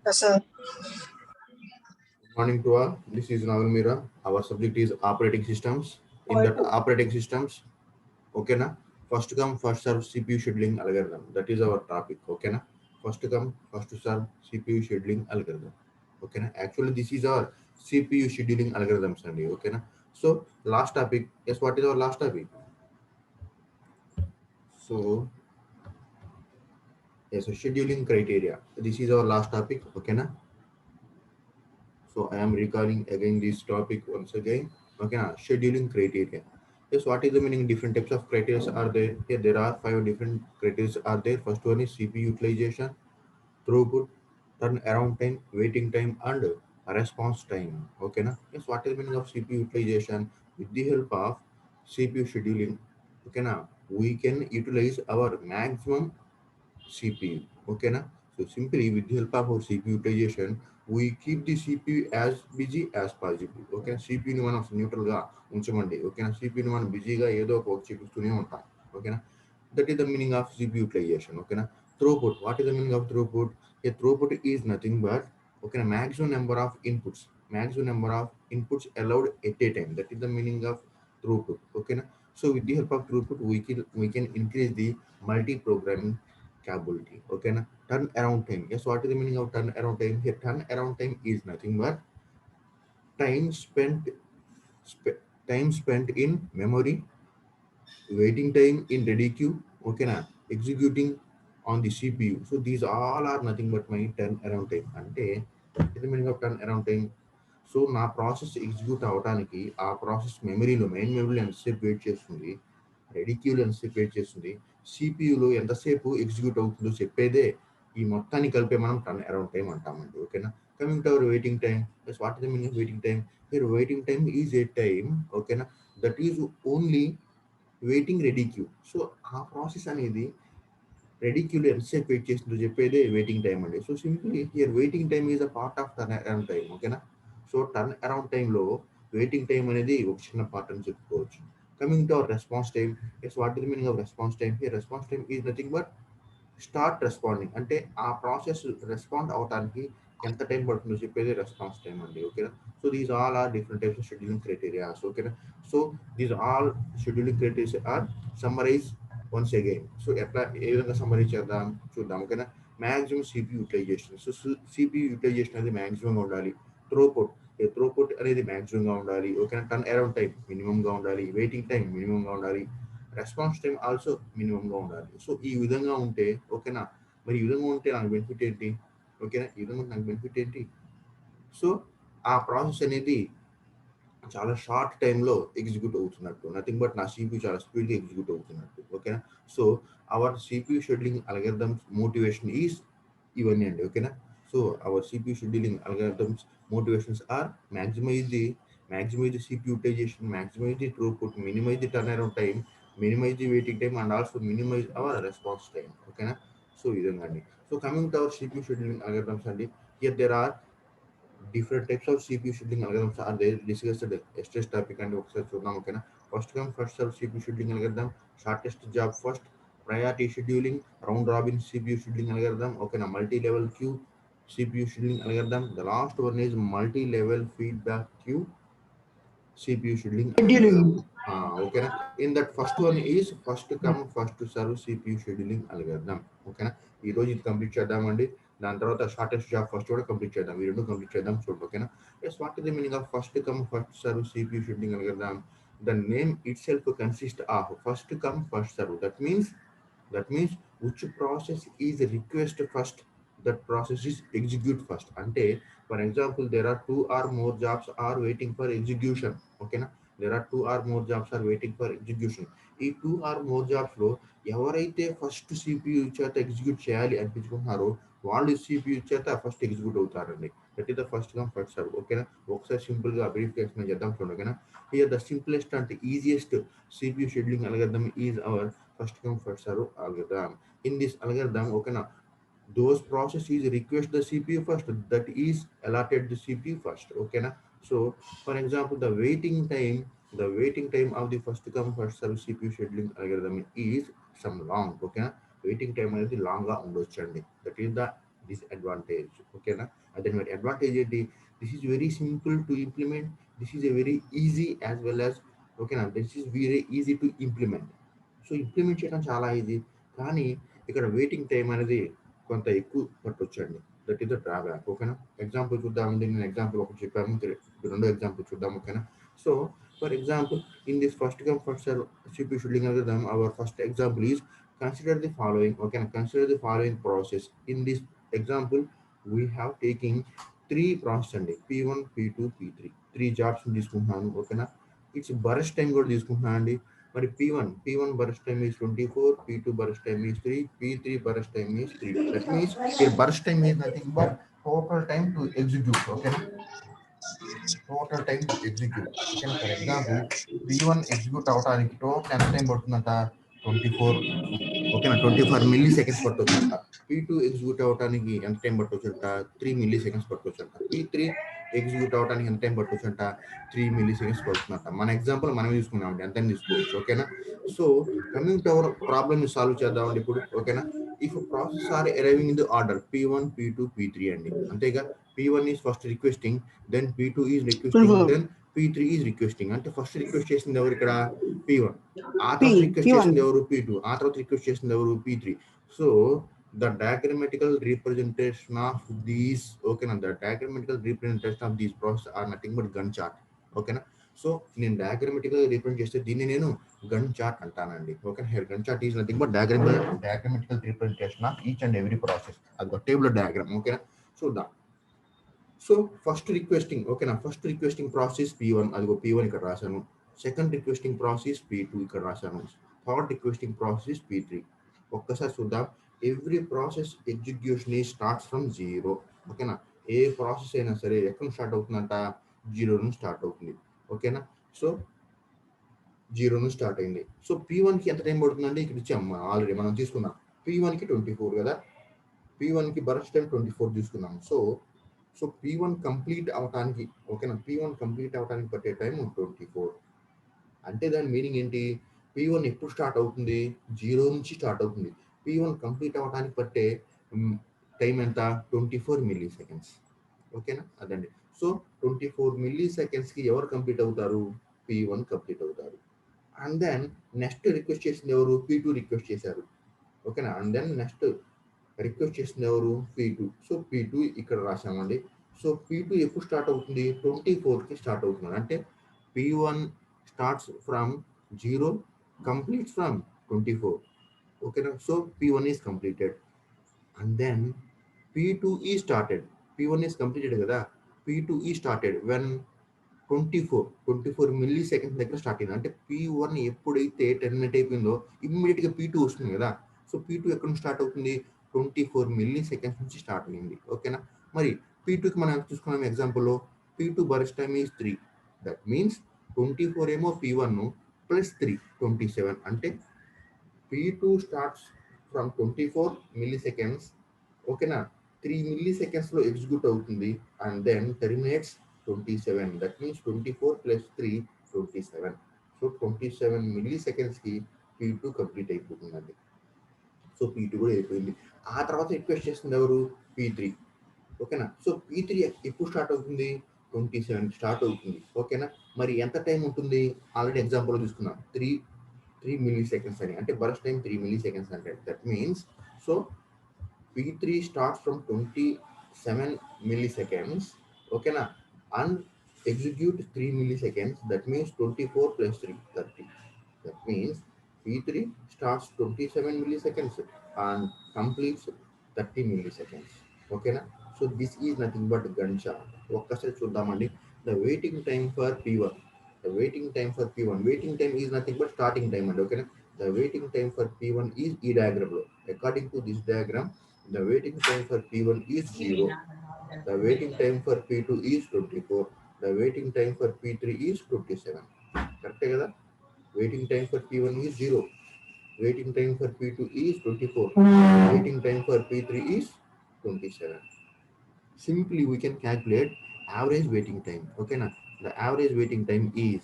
Yes, sir. Good morning to all. This is Naval Mira. Our subject is operating systems. In that Oil. operating systems, okay na? First come, first serve CPU scheduling algorithm. That is our topic, okay na? First come, first serve CPU scheduling algorithm. Okay na? Actually, this is our CPU scheduling algorithms only, okay na? So, last topic, yes, what is our last topic? So, yes, so scheduling criteria. This is our last topic, okay na? So I am recalling again this topic once again. Okay, now scheduling criteria. Yes, what is the meaning? Different types of criteria are there. Here there are five different criteria are there. First one is CPU utilization, throughput, turnaround time, waiting time, and response time. Okay, na? Yes, what is the meaning of CPU utilization? With the help of CPU scheduling, okay, now we can utilize our maximum CPU. Okay, na? So simply with the help of our CPU utilization, we keep the CPU as busy as possible. Okay, CPU ని మనం neutral గా ఉంచమండి. ఓకేనా, CPU ని మనం బిజీగా ఏదో ఒక work చేపిస్తూనే ఉంటాం. ఓకేనా, that is the meaning of CPU utilization. ఓకేనా, throughput. What is the meaning of throughput? A throughput is nothing but okay, maximum number of inputs. Maximum number of inputs allowed at a time. That is the meaning of throughput. Okay, na? So with the help of throughput, we can increase the multi-programming capability. Okay, na? Turn around time. Yes, what is the meaning of turn around time? Here, turn around time is nothing but time spent time spent in memory, waiting time in ready queue. Okay, na? Executing on the CPU. So these all are nothing but my turn around time. Ante what is the meaning of turn around time? So నా process execute అవ్వడానికి ఆ process మెమరీలో main మెమరీలో ఎంతసేపు wait చేస్తుంది, ready క్యూలో ఎంతసేపు wait చేస్తుంది, సిపియూలో ఎంతసేపు ఎగ్జిక్యూట్ అవుతుందో చెప్పేదే ఈ మొత్తాన్ని కలిపే మనం టర్న్ అరౌండ్ టైం అంటామండి. ఓకేనా, coming to our waiting time. What is the meaning waiting time? Here waiting time is a time, ఓకేనా, that is only waiting ready queue. So ఆ ప్రాసెస్ అనేది రెడీ క్యూలో ఎంతసేపు వెయిట్ చేస్తుందో చెప్పేదే వెయిటింగ్ టైం అండి. So simply here waiting time is a part of turn around time. ఓకేనా, so turn around టైంలో వెయిటింగ్ టైం అనేది ఒక చిన్న పార్ట్ అని చెప్పుకోవచ్చు. Coming to our response time. Yes, what is the meaning of response time? Here response time is nothing but start responding. అంటే ఆ process respond అవడానికి ఎంత టైం పడుతుందో చెప్పేది రెస్పాన్స్ టైం అండి. ఓకేనా, so these all are different types of scheduling criterias. ఓకేనా, so these all scheduling criteria are summarise once again. So ఎట్లా ఏ విధంగా సమ్మరైజ్ చేద్దాం చూద్దాం. ఓకేనా, maximum CPU utilisation. So CPU utilisation అనేది మ్యాక్సిమంగా ఉండాలి. త్రోపుట్, త్రోపుట్ అనేది మ్యాక్సిమంగా ఉండాలి. ఓకేనా, టర్న్ అరౌండ్ టైం మినిమంగా ఉండాలి. వెయిటింగ్ టైం మినిమంగా ఉండాలి. రెస్పాన్స్ టైం ఆల్సో మినిమంగా ఉండాలి. సో ఈ విధంగా ఉంటే ఓకేనా, మరి ఈ విధంగా ఉంటే నాకు బెనిఫిట్ ఏంటి? ఓకేనా, ఈ విధంగా నాకు బెనిఫిట్ ఏంటి? సో ఆ ప్రాసెస్ అనేది చాలా షార్ట్ టైంలో ఎగ్జిక్యూట్ అవుతున్నట్టు, నథింగ్ బట్ నా సిపియూ చాలా స్పీడ్గా ఎగ్జిక్యూట్ అవుతున్నట్టు. ఓకేనా, so our CPU scheduling algorithms motivation is ఇవన్నీ అండి. ఓకేనా, so our CPU scheduling algorithms motivations are maximize the CPU utilization, maximize the throughput, minimize the turnaround time, minimize the waiting time, and also minimize our response time. ఓకేనా, so ఈ విధంగా అండి. So coming to our CPU scheduling algorithms అండి. Here there are different types of CPU scheduling algorithms are there discussed yesterday's topic and ఒకసారి చూద్దాం. ఓకేనా, first come first serve CPU scheduling algorithm, shortest job first, priority scheduling, round robin CPU scheduling algorithm. ఓకేనా, multi level queue CPU scheduling algorithm. The last one is multi level feedback queue CPU scheduling algorithm. Scheduling. ఓకేనా, in that first one is first come first serve CPU scheduling algorithm. ఓకేనా, ఈ రోజు ఇది complete చేద్దామండి. దాని తర్వాత shortest job first కూడా complete చేద్దాం. ఈ రెండు కంప్లీట్ చేద్దాం చూడండి. ఓకేనా, yes, what is the meaning of first come first serve CPU scheduling algorithm? The name itself consists of first come first serve. That means which process is request first, that process is execute first. Ante for example, there are two or more jobs are waiting for execution. Okay na, there are two or more jobs are waiting for execution. ఈ two are more jobs లో ఎవరైతే first CPU చేత execute చేయాలి అనిపించుకుంటున్నారో వాళ్ళు CPU చేత first execute అవుతారండి. That is the first come first serve. ఓకేనా, ఒకసారి సింపుల్ గా బ్రీఫ్ ఎక్స్ప్లెయిన్ చేద్దాం చూడండి. ఓకేనా, here the simplest and easiest CPU scheduling algorithm is our first come first serve algorithm. In this algorithm, okay na, those process is request the CPU first, that is allotted the CPU first. Okay na, so for example, the waiting time of the first come first serve CPU scheduling algorithm is some long. Okay na, waiting time అనేది long గా ఉండొచ్చండి. That is the disadvantage. Okay na, then what advantage ఏంటి, this is very simple to implement, this is a very easy as well as, okay na, this is very easy to implement. So implement చేయడం చాలా easy, కానీ ఇక్కడ waiting time అనేది కొంత ఎక్కువ పట్టొచ్చండి. That is the drawback. ఓకేనా, example చూద్దామండి. నేను ఎగ్జాంపుల్ ఒకటి చెప్పాను, రెండో ఎగ్జాంపుల్ చూద్దాం. ఓకేనా, so for example in this first come first serve CPU scheduling algorithm, our first example is consider the following. Okay, now consider the following process. In this example, we have taking three process అండి, P1 P2 P3 three jobs తీసుకుంటున్నాను. ఓకేనా, it's burst time కూడా తీసుకుంటున్నాను అండి. మరి P1 burst time is 24, P2 burst time is 3, P3 burst time is 3. That means your burst time is nothing but total time to execute. Okay, total time to execute. Okay, for example, P1 execute అవడానికి total ఎంత time పడుతుందంట, 24. ఓకేనా, 24 milliseconds పట్టొచ్చంట. P2 execute అవడానికి ఎంత time పట్టొచ్చంట, 3 milliseconds పట్టొచ్చంట. P3 execute అవడానికి ఎంత టైం పట్టొచ్చంట, 3 మిల్లీ సెకండ్స్ పడుతుందంట. మన ఎగ్జాంపుల్ మనం తీసుకున్నామండి, ఎంత తీసుకోవచ్చు. ఓకేనా, so coming to our problem solve చేద్దామండి ఇప్పుడు. ఓకేనా, if process are arriving in the order P1 P2 P3 అండి, అంతేగా. P1 is first requesting, then P2 is requesting, then P3 is requesting. అంటే ఫస్ట్ రిక్వెస్ట్ చేసింది ఎవరు ఇక్కడ, P1. ఆ తర్వాత రిక్వెస్ట్ చేసింది ఎవరు, P2. ఆ తర్వాత రిక్వెస్ట్ చేసింది ఎవరు, P3. So the diagrammatical representation of these, okay na, the diagrammatical representation of these process are nothing but Gantt chart. ఓకేనా, సో నేను డయాగ్రమెటికల్ రిప్రజెంట్ చేస్తే దీన్ని నేను గన్ చార్ట్ అంటానండి. Okay, here Gantt chart is nothing but diagrammatical representation of each and every process. అది ఒక table diagram. ఓకేనా, చూద్దాం. సో ఫస్ట్ రిక్వెస్టింగ్, ఓకేనా, ఫస్ట్ రిక్వెస్టింగ్ ప్రాసెస్ P1, అదిగో P1 ఇక్కడ రాశాను. సెకండ్ రిక్వెస్టింగ్ ప్రాసెస్ P2 ఇక్కడ రాశాను. Third requesting process P3. ఒక్కసారి చూద్దాం. ఎవ్రీ ప్రాసెస్ ఎగ్జిక్యూషన్ ఈ స్టార్ట్స్ ఫ్రమ్ జీరో. ఓకేనా, ఏ ప్రాసెస్ అయినా సరే ఎక్కడ స్టార్ట్ అవుతుందంట, జీరో నుంచి స్టార్ట్ అవుతుంది. ఓకేనా, సో జీరో నుంచి స్టార్ట్ అయింది. సో P1కి ఎంత టైం పడుతుందండి, ఇక్కడ ఇచ్చాం ఆల్రెడీ మనం తీసుకున్నాం. P1కి 24 కదా, P1కి బరస్ట్ టైం 24 తీసుకున్నాం. సో P1 కంప్లీట్ అవటానికి, ఓకేనా, P1 కంప్లీట్ అవటానికి పట్టే టైం 24. అంటే దాని మీనింగ్ ఏంటి, P1 ఎప్పుడు స్టార్ట్ అవుతుంది, జీరో నుంచి స్టార్ట్ అవుతుంది. P1 కంప్లీట్ అవటానికి పట్టే టైం ఎంత, 24 మిల్లీ సెకండ్స్. ఓకేనా, అదండి. సో 24 మిల్లీ సెకండ్స్కి ఎవరు కంప్లీట్ అవుతారు, P1 కంప్లీట్ అవుతారు. అండ్ దెన్ నెక్స్ట్ రిక్వెస్ట్ చేసింది ఎవరు, P2 రిక్వెస్ట్ చేశారు. ఓకేనా, అండ్ దెన్ నెక్స్ట్ రిక్వెస్ట్ చేసింది ఎవరు, P2. సో P2 ఇక్కడ రాసామండి. సో P2 ఎప్పుడు స్టార్ట్ అవుతుంది, 24కి స్టార్ట్ అవుతుంది. అంటే P1 starts from zero, completes from 24. ఓకేనా, so P1 is completed. And then P2 is started. P1 is completed కదా, P2 is started when 24 milliseconds దగ్గర start అయింది. అంటే P1 ఎప్పుడైతే టెర్మినేట్ అయిపోయిందో ఇమ్మీడియట్గా P2 వస్తుంది కదా. సో P2 ఎక్కడ నుంచి స్టార్ట్ అవుతుంది, 24 మిల్లీ సెకండ్స్ నుంచి స్టార్ట్ అయింది. ఓకేనా, మరి P2కి మనం ఎంత చూసుకున్నాం ఎగ్జాంపుల్లో, P2 burst time is 3. That means 24 ఏమో P1 ప్లస్ 3 27. అంటే P2 starts from 24 milli seconds. ఓకేనా, 3 మిల్లీ సెకండ్స్లో ఎగ్జిక్యూట్ అవుతుంది and then terminates 27. That means 24 plus 3 27. So 27 మిల్లీ సెకండ్స్కి P2 కంప్లీట్ అయిపోతుందండి. సో P2 కూడా అయిపోయింది. ఆ తర్వాత రిక్వెస్ట్ చేస్తుంది ఎవరు, P3. ఓకేనా, సో P3 ఎప్పుడు స్టార్ట్ అవుతుంది, 27 స్టార్ట్ అవుతుంది. ఓకేనా, మరి ఎంత టైం ఉంటుంది, ఆల్రెడీ ఎగ్జాంపుల్ తీసుకున్నాం, 3 మిల్లీ సెకండ్స్ అని. అంటే బర్స్ట్ టైం 3 మిల్లీ సెకండ్స్ అంటే that means, so P3 starts from 27 milli seconds. ఓకేనా, and execute 3 milliseconds. That means 24 plus 3 30. That means P3 starts 27 milliseconds and completes 30 milliseconds. Okay na, so this is nothing but Gantt chart. ఒక్కసారి చూద్దామండి. The waiting time for P1, the waiting time for P1, waiting time is nothing but starting time అండి. ఓకేనా, the waiting time for P1 is ఈ diagram లో. According to this diagram, the waiting time for P1 is 0. The waiting time for P2 is 24. The waiting time for P3 is 27. కరెక్టే కదా, waiting time for P1 is 0. Waiting time for P2 is 24. Waiting time for P3 is 27. Simply we can calculate average waiting time. Okay na, the average waiting time is,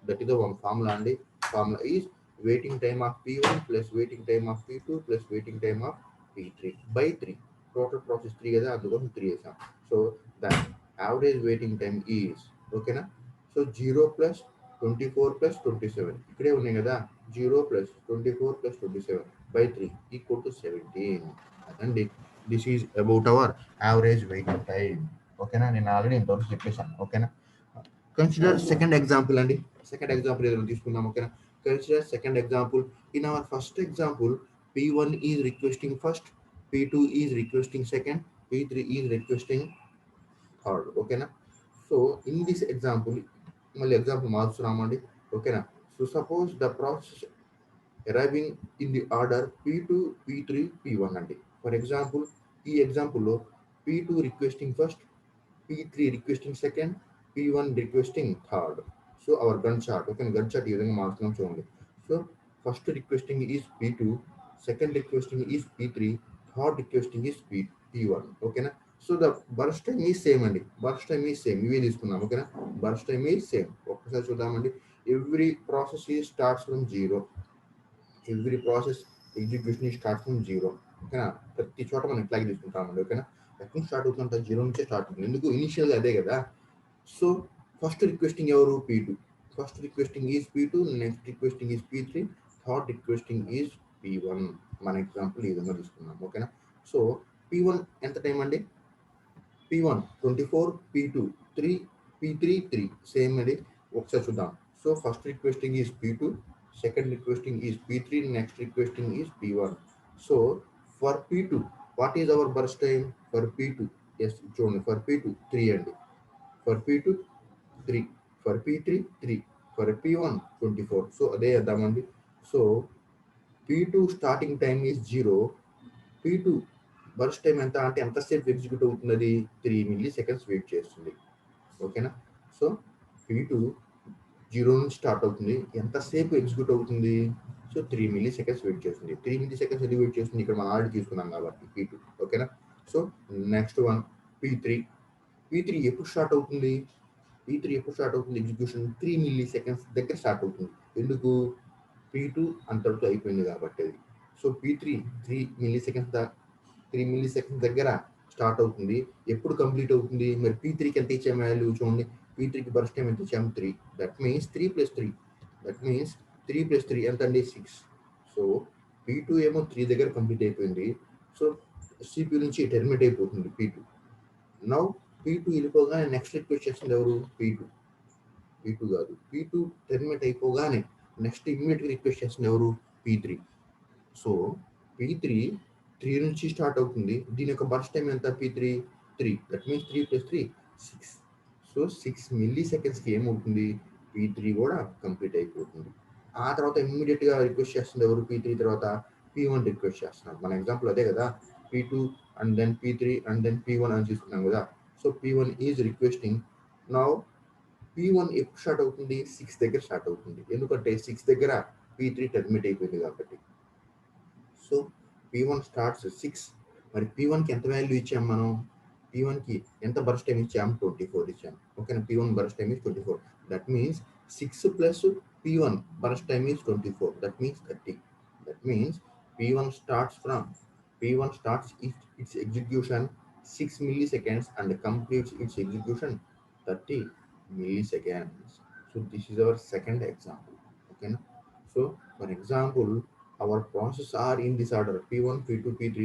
that is the one formula and formula is waiting time of P1 plus waiting time of P2 plus waiting time of P3 by 3. total process 3 కదా అందుకోసం 3 వేసాం. So the average waiting time is ఓకేనా. So 0 plus 24 plus 27 ఇక్కడే ఉన్నాయి కదా, 0 plus 24 plus 27 by 3 equal to 17. అదండి, this is about hour average waiting time. ఓకేనా, నేను ఆల్రెడీ ఇంతవరకు చెప్పేశాను. ఓకేనా, కన్సిడర్ సెకండ్ ఎగ్జాంపుల్ అండి. సెకండ్ ఎగ్జాంపుల్ ఏదైనా తీసుకుందాం. ఓకేనా, consider second example. In our first example P1 is requesting first, P2 is requesting second, P3 is requesting third. ఓకేనా, సో ఇన్ దిస్ ఎగ్జాంపుల్ మళ్ళీ ఎగ్జాంపుల్ మార్చుతున్నామండి. ఓకేనా, so suppose the process arriving in the order P2, P3, P1 అండి. For example ఈ ఎగ్జాంపుల్లో P2 requesting first, P3 requesting second, P1 requesting third. So our gun chart. Okay, gun chart ఈ విధంగా మార్చుతున్నాం చూడండి. So first requesting is P2, second requesting is P3, third requesting is P1. ఓకేనా, so the burst time is same అండి. Burst time is same, ఇవే తీసుకున్నాం. ఓకేనా, burst time is same. ఒక్కసారి చూద్దామండి. Every process is starts from zero. Every process execution ఈ start from zero. ఓకేనా, ప్రతి చోట మనం ఇట్లాగే తీసుకుంటామండి. ఓకేనా, ఎక్కడ స్టార్ట్ అవుతుందంట, జీరో నుంచే స్టార్ట్ అవుతుంది. ఎందుకు, ఇనిషియల్గా అదే కదా. సో ఫస్ట్ రిక్వెస్టింగ్ ఎవరు, P2. First requesting is P2, next requesting is P3, third requesting is P1. మన ఎగ్జాంపుల్ ఈ విధంగా తీసుకున్నాం. ఓకేనా, సో P1 ఎంత టైం అండి, P1 24, P2 3, P3 3, సేమ్ అండి. ఒకసారి చూద్దాం. So first requesting is P2, second requesting is P3, next requesting is P1. So for P2 what is our burst time, for P2 yes చూడండి, for P2 3 అండి, for P2 3, for P3 3, for P1 24. So అదే చేద్దామండి. So P2 starting time is 0, P2 burst time ఎంత అంటే ఎంతసేపు execute అవుతుంది, అది 3 milli seconds wait చేస్తుంది. ఓకేనా, సో P2 జీరో నుంచి స్టార్ట్ అవుతుంది, ఎంతసేపు ఎగ్జిక్యూట్ అవుతుంది, సో 3 మిల్లీ సెకండ్స్ వెయిట్ చేస్తుంది. 3 మిల్లీ సెకండ్స్ ఎందుకు వెయిట్ చేస్తుంది, ఇక్కడ మనం ఆల్రెడీ తీసుకున్నాం కాబట్టి P2. ఓకేనా, so next one P3. P3 ఎప్పుడు స్టార్ట్ అవుతుంది, P3 ఎప్పుడు స్టార్ట్ అవుతుంది ఎగ్జిక్యూషన్, 3 మిల్లీ సెకండ్స్ దగ్గర స్టార్ట్ అవుతుంది. ఎందుకు, P2 అంతటితో అయిపోయింది కాబట్టి అది. So P3 3 milli seconds 3 milliseconds దగ్గర స్టార్ట్ అవుతుంది. ఎప్పుడు కంప్లీట్ అవుతుంది, మరి P3కి ఎంత ఇచ్చాము వాల్యూ చూడండి. P3కి బర్స్ట్ టైం ఎంత ఇచ్చాము, 3. దట్ మీన్స్ 3 + 3, దట్ మీన్స్ 3 + 3 ఎంత అండి, 6. సో P2 ఏమో 3 దగ్గర కంప్లీట్ అయిపోయింది. సో CPU నుంచి టెర్మినేట్ అయిపోతుంది P2. నౌ P2 వెళ్ళిపోగానే నెక్స్ట్ రిక్వెస్ట్ చేస్తుంది ఎవరు, P2 కాదు, P2 టెర్మినేట్ అయిపోగానే నెక్స్ట్ ఇమ్మీడియట్గా రిక్వెస్ట్ చేస్తుంది ఎవరు, P3. సో P3 3 నుంచి స్టార్ట్ అవుతుంది. దీని యొక్క బర్స్ట్ టైం ఎంత, P3 3, దట్ మీన్స్ 3 + 3 6. సో 6 మిల్లీ సెకండ్స్కి ఏమవుతుంది, P3 కూడా కంప్లీట్ అయిపోతుంది. ఆ తర్వాత ఇమ్మీడియట్గా రిక్వెస్ట్ చేస్తుంది ఎవరు, P3 తర్వాత P1 రిక్వెస్ట్ చేస్తున్నారు. మన ఎగ్జాంపుల్ అదే కదా, P2 and then P3 and then P1 అని తీసుకున్నాం కదా. So P1 is requesting. Now P1 ఎప్పుడు స్టార్ట్ అవుతుంది, 6 దగ్గర స్టార్ట్ అవుతుంది. ఎందుకంటే 6 దగ్గర P3 టెర్మినేట్ అయిపోయింది కాబట్టి. So P1 starts 6. మరి P1కి ఎంత వాల్యూ ఇచ్చాం మనం, P1కి ఎంత బర్స్ట్ టైం ఇచ్చాం, 24 ఇచ్చాం. ఓకేనా, P1 burst time is 24. That means 6 plus P1 burst time is 24, that means 30. That means P1 starts from P1 starts its execution 6 milliseconds and completes its execution 30 milliseconds. So this is our second example. Okay. So for example, our process are in this order, P1, P2, P3.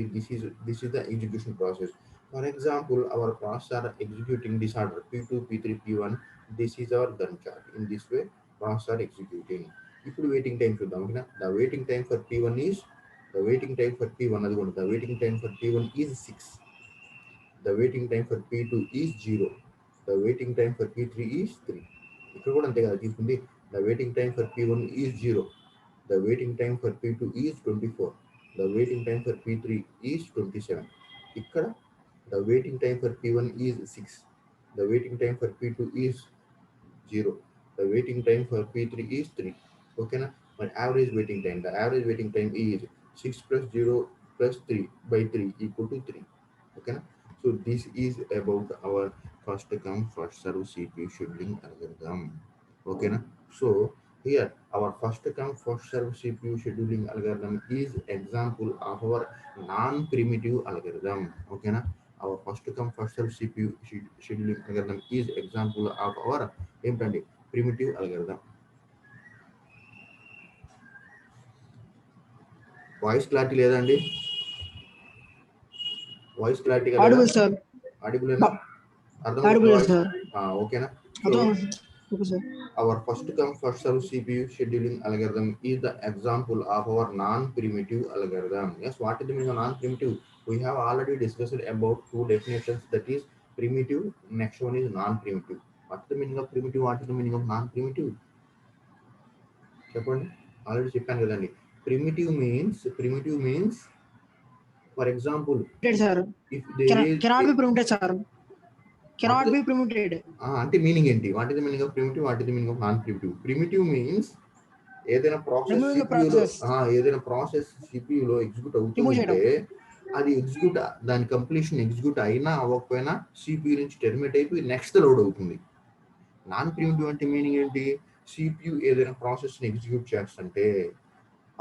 This is the execution process. For example, our process are executing this order, P2, P3, P1. This is our Gantt chart. In this way process are executing. ఇప్పుడు waiting time చూద్దాం. ఓకేనా, the waiting time for P1 is, the waiting time for P1 అదిగోండి, the waiting time for P1 is 6, the waiting time for P2 is 0, the waiting time for P3 is 3. ఇక్కడ కూడా అంతే కదా తీసుకుంది, the waiting time for P1 is 0, the waiting time for P2 is 24, the waiting time for P3 is 27. ఇక్కడ the waiting time for P1 is 6, the waiting time for P2 is 0, the waiting time for P3 is 3. ఓకేనా, మరి average waiting time, the average waiting time is 6 + 0 + 3 by 3 equal to 3. ఓకేనా, so this is about our first come first serve CPU scheduling algorithm. ఓకేనా, so Here, our first come first serve CPU scheduling algorithm is example of our non-primitive algorithm. Okay, na? Our first come first serve CPU scheduling algorithm is example of our ఏంటండి primitive algorithm. Voice clarity లేదండి, voice క్లారిటీగా లేదా, audible sir, ఆడిబులేనా, అర్థమవుతుంది audible voice? Sir, ఓకేనా? So అర్థం. Okay sir. our first come first serve CPU scheduling algorithm is the example of our non-primitive algorithm. Yes, what is the meaning of non-primitive? We have already discussed about two definitions, that is primitive, next one is non-primitive. What is the meaning of primitive, what is the meaning of non-primitive? చెప్పండి, already చెప్పాను కదండి. primitive means for example sir, if there is cannot be preempted sir, cannot be preempted. అంటే meaning ఏంటి, what is the meaning of primitive, what is the meaning of non primitive? Primitive means ఏదైనా process సిపియులో, ఏదైనా process సిపియులో execute అవుతూ ఉంటే అది execute, దాని completion execute అయినా అవ్వకపోయినా సిపియు నుంచి టెర్మినేట్ అయిపోయి నెక్స్ట్ లోడ్ అవుతుంది. నాన్ ప్రిమిటివ్ అంటే మీనింగ్ ఏంటి, సిపియు ఏదైనా ప్రాసెస్ని ఎగ్జిక్యూట్ చేస్తుంటే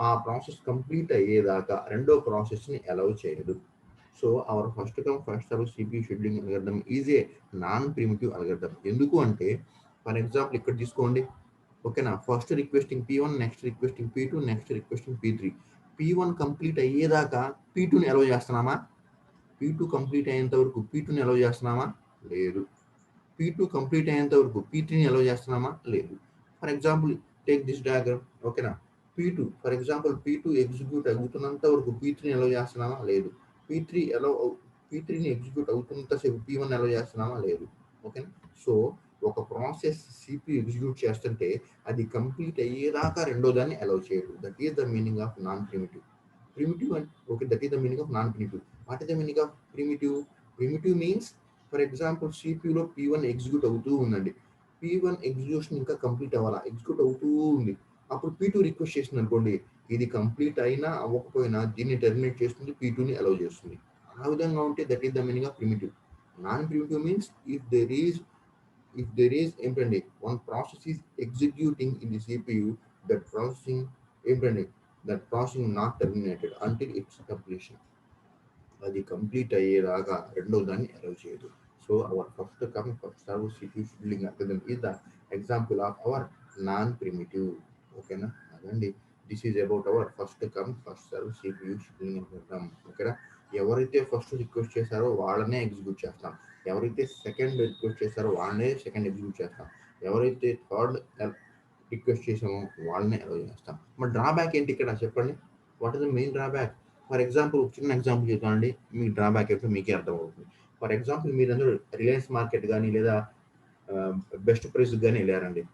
ఆ ప్రాసెస్ కంప్లీట్ అయ్యేదాకా రెండో ప్రాసెస్ని అలౌ చేయదు. So our first come first serve CPU scheduling algorithm is a non primitive algorithm. ఎందుకు అంటే ఫర్ ఎగ్జాంపుల్ ఇక్కడ తీసుకోండి, ఓకేనా, first requesting P1, next requesting P2, next requesting P3. P1 complete అయ్యేదాకా P2ని అలౌ చేస్తున్నామా? P2 కంప్లీట్ అయ్యేంత వరకు P2ని అలౌ చేస్తున్నామా? లేదు. P2 కంప్లీట్ అయ్యేంత వరకు P3ని అలౌ చేస్తున్నామా? లేదు. For example take this diagram, ఓకేనా, P2 for example P2 execute అవుతున్నంత వరకు P3ని అలౌ చేస్తున్నామా? లేదు. P3ని ఎగ్జిక్యూట్ అవుతున్నంతసేపు P1 అలౌ చేస్తున్నామా? లేదు. ఓకేనా. సో ఒక ప్రాసెస్ సిపియు ఎగ్జిక్యూట్ చేస్తుంటే అది కంప్లీట్ అయ్యేదాకా రెండో దాన్ని అలౌ చేయదు. That is the meaning of non primitive. Primitive అంటే okay, that is the meaning of non primitive. What is the meaning of primitive? Primitive means for example సిపియులో P1 execute అవుతూ ఉందండి, P1 ఎగ్జిక్యూషన్ ఇంకా complete అవ్వాలా, execute అవుతూ ఉంది. అప్పుడు P2 request చేసింది అనుకోండి, ఇది కంప్లీట్ అయినా అవ్వకపోయినా దీన్ని టెర్మినేట్ చేస్తుంది, P2ని అలౌ చేస్తుంది. ఆ విధంగా ఉంటే that is the meaning of primitive. Non primitive means if there is ఏంటండి one process is executing in the CPU, that processing ఏంటండి that processing not terminated until its completion. అది కంప్లీట్ అయ్యేదాకా రెండో దాన్ని అలౌ చేయదు. So our first come first serve CPU scheduling algorithm is the example of our non primitive. ఓకేనా, అదండి. This is about our first come first serve CPU scheduling algorithm. ఓకేనా, ఎవరైతే first request చేశారో వాళ్ళనే ఎగ్జిక్యూట్ చేస్తాం, ఎవరైతే second request చేశారో వాళ్ళనే సెకండ్ ఎగ్జిక్యూట్ చేస్తాం, ఎవరైతే థర్డ్ రిక్వెస్ట్ చేసామో వాళ్ళనే అలౌ చేస్తాం. మరి డ్రాబ్యాక్ ఏంటి ఇక్కడ చెప్పండి, what is the main drawback? For example చిన్న ఎగ్జాంపుల్ చెప్తానండి, మీ డ్రాబ్యాక్ అయితే మీకే అర్థమవుతుంది. ఫర్ ఎగ్జాంపుల్ మీరందరూ రిలయన్స్ మార్కెట్ కానీ లేదా బెస్ట్ ప్రైస్ కానీ వెళ్ళారండి,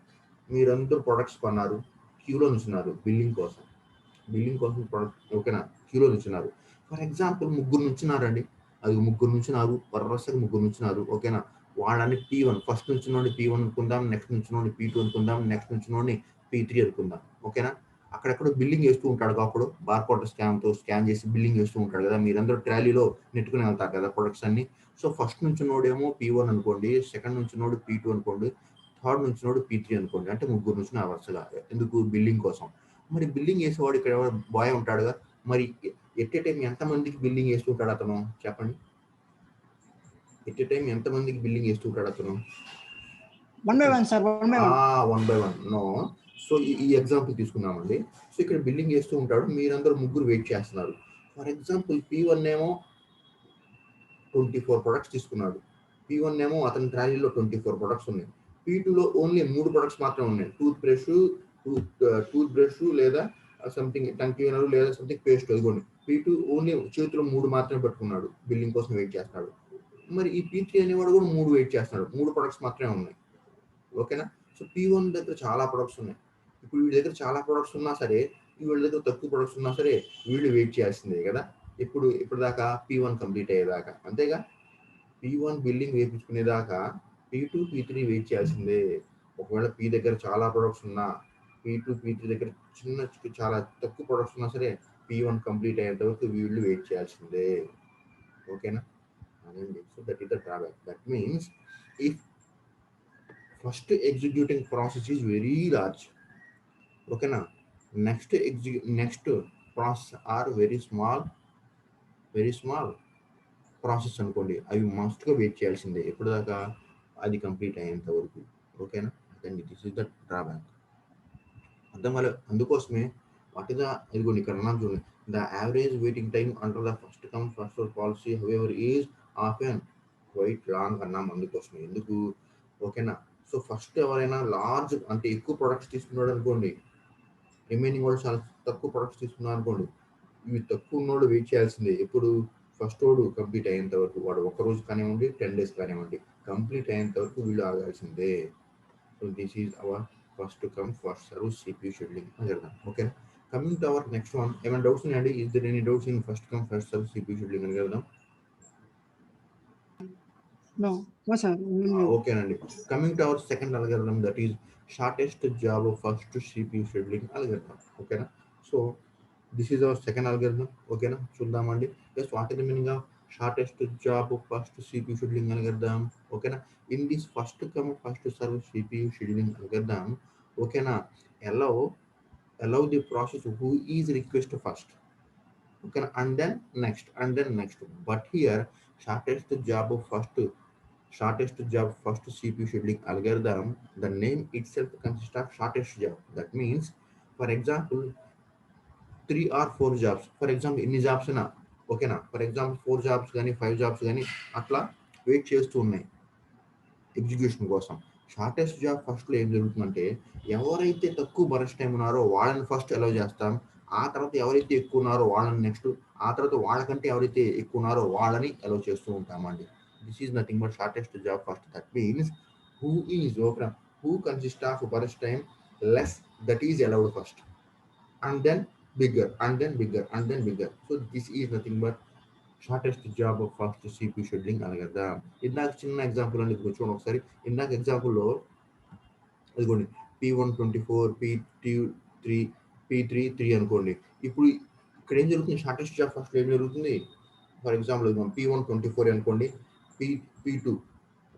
మీరందరూ ప్రొడక్ట్స్ కొన్నారు, క్యూలో నుంచున్నారు బిల్లింగ్ కోసం ప్రొడక్ట్, ఓకేనా, క్యూలో నుంచున్నారు. ఫర్ ఎగ్జాంపుల్ ముగ్గురు నుంచున్నారండి, అది ముగ్గురు నుంచున్నారు, వరుసగా ముగ్గురు నుంచున్నారు, ఓకేనా. వాళ్ళని P1 ఫస్ట్ నుంచినోడిని P1 అనుకుందాం, నెక్స్ట్ నుంచినోడిని P2 అనుకుందాం, నెక్స్ట్ నుంచినోడిని P3 అనుకుందాం, ఓకేనా. అక్కడెక్కడ బిల్లింగ్ చేస్తూ ఉంటాడు, అప్పుడు బార్కోడ్ స్కాన్ చేసి బిల్లింగ్ చేస్తూ ఉంటాడు కదా, మీరందరూ ట్రాలీలో నెట్టుకుని వెళ్తారు కదా ప్రొడక్ట్స్ అన్ని. సో ఫస్ట్ నుంచి నోడేమో P1 అనుకోండి, సెకండ్ నుంచి నోడు P2 అనుకోండి, థర్డ్ నుంచి నోడు P3 అనుకోండి, అంటే ముగ్గురు నుంచి నా వరుసగా ఎందుకు బిల్లింగ్ కోసం. మరి బిల్లింగ్ చేసేవాడు ఇక్కడ బాయ్ ఉంటాడుగా, మరి ఎట్ ఏ టైం ఎంతమందికి బిల్లింగ్ చేస్తూ ఉంటాడు అతను చెప్పండి, ఎట్ ఏ టైం ఎంతమందికి బిల్లింగ్ చేస్తూ ఉంటాడు అతను? One by one sir, one by one. No, so ఈ ఎగ్జాంపుల్ తీసుకున్నామండి. సో ఇక్కడ బిల్లింగ్ చేస్తూ ఉంటాడు, మీరందరూ ముగ్గురు వెయిట్ చేస్తున్నారు. ఫర్ ఎగ్జాంపుల్ P1 ఏమో 24 ప్రొడక్ట్స్ తీసుకున్నాడు, P1 ఏమో అతని ట్రాలీలో 24 ప్రొడక్ట్స్ ఉన్నాయి, P2లో ఓన్లీ 3 ప్రొడక్ట్స్ మాత్రమే ఉన్నాయి, టూత్ బ్రష్ లేదా సంథింగ్ టంగ్ క్లీనర్ లేదా సంథింగ్ పేస్ట్. ఇదిగోండి P2 ఓన్లీ చేతిలో 3 మాత్రమే పట్టుకున్నాడు, బిల్లింగ్ కోసం వెయిట్ చేస్తున్నాడు. మరి ఈ P3 అనేవాడు కూడా 3 వెయిట్ చేస్తున్నాడు, 3 ప్రొడక్ట్స్ మాత్రమే ఉన్నాయి, ఓకేనా. సో P1 దగ్గర చాలా ప్రొడక్ట్స్ ఉన్నాయి, ఇప్పుడు వీడి దగ్గర చాలా ప్రొడక్ట్స్ ఉన్నా సరే, వీళ్ళ దగ్గర తక్కువ ప్రొడక్ట్స్ ఉన్నా సరే వీళ్ళు వెయిట్ చేయాల్సిందే కదా. ఇప్పుడు దాకా P1 కంప్లీట్ అయ్యేదాకా, అంతేగా. P1 building వేయించుకునేదాకా P2 P3 wait చేయాల్సిందే. ఒకవేళ P దగ్గర చాలా ప్రొడక్ట్స్ ఉన్నా, P2 P3 దగ్గర చాలా తక్కువ ప్రొడక్ట్స్ ఉన్నా సరే P1 కంప్లీట్ అయ్యేంత వరకు వీళ్ళు వెయిట్ చేయాల్సిందే, ఓకేనా. అదండి. So that is the drawback. That means if first executing process is very large, ఓకేనా. Next process are very small process అనుకోండి, అవి మస్ట్గా వెయిట్ చేయాల్సిందే ఎప్పుడు దాకా అది కంప్లీట్ అయ్యేంత వరకు. ఓకేనా. Then this is the drawback. అర్థం కాలేదు. అందుకోసమే వాట్ ఇస్ ద, ఇదిగోండి ఇక్కడ అన్నాం చూడండి, the average waiting time under the first come first serve policy however is often quite long అన్నాం. అందుకోసమే ఎందుకు. ఓకేనా. సో ఫస్ట్ ఎవరైనా లార్జ్ అంటే ఎక్కువ ప్రొడక్ట్స్ తీసుకున్నాడు అనుకోండి, రిమైనింగ్ వాళ్ళు చాలా తక్కువ ప్రొడక్ట్స్ తీసుకున్నారు అనుకోండి, ఇవి తక్కువ ఉన్నోడు వెయిట్ చేయాల్సిందే ఎప్పుడు, ఫస్ట్ వాడు కంప్లీట్ అయ్యేంత వరకు. వాడు ఒక రోజు కానివ్వండి 10 days కానివ్వండి, కంప్లీట్ అయ్యేంత వరకు వీళ్ళు ఆగాల్సిందే. So this is our first come first serve CPU scheduling అని చెప్తాం. Okay. Coming to our next one, ఏమైనా డౌట్స్ ఉన్నాయండి? Is there any doubts in first come first serve CPU scheduling అని చెప్దాం. No, no, sir. ఓకేనండి. Coming to our second algorithm, that is shortest job first CPU scheduling algorithm. ఓకేనా. So this is our second algorithm. ఓకేనా, చూద్దామండి. Yes, what is the meaning of shortest job first CPU scheduling algorithm? ఓకేనా. In this first come first serve CPU scheduling algorithm, ఓకేనా, allow the process who is request first, okay, and then next. But here shortest job first CPU scheduling algorithm, the name itself consists of shortest job. That means, for example, 3 or 4 jobs, for example ఎన్ని jobs అయినా, ఓకేనా, for example 4 jobs కానీ 5 jobs కానీ అట్లా wait చేస్తూ ఉన్నాయి execution కోసం. Shortest job ఫస్ట్లో ఏం జరుగుతుందంటే, ఎవరైతే తక్కువ బరస్ట్ టైం ఉన్నారో వాళ్ళని ఫస్ట్ అలౌ చేస్తాం, ఆ తర్వాత ఎవరైతే ఎక్కువ ఉన్నారో వాళ్ళని నెక్స్ట్, ఆ తర్వాత వాళ్ళకంటే ఎవరైతే ఎక్కువ ఉన్నారో వాళ్ళని అలౌ చేస్తూ ఉంటామండి. This is nothing but shortest job first. That means who consist of burst time less, that is allowed first, and then bigger, and then bigger, and then bigger. So this is nothing but shortest job first CPU scheduling అనగదా. ఇందాక చిన్న example అండి, ఇప్పుడు చూడండి ఒకసారి. ఇందాక ఎగ్జాంపుల్లో ఇదిగోండి P124, P3 3 అనుకోండి. ఇప్పుడు ఇక్కడ ఏం జరుగుతుంది, షార్టెస్ట్ జాబ్ ఫస్ట్ ఏం జరుగుతుంది, ఫర్ ఎగ్జాంపుల్ P124 అనుకోండి, P2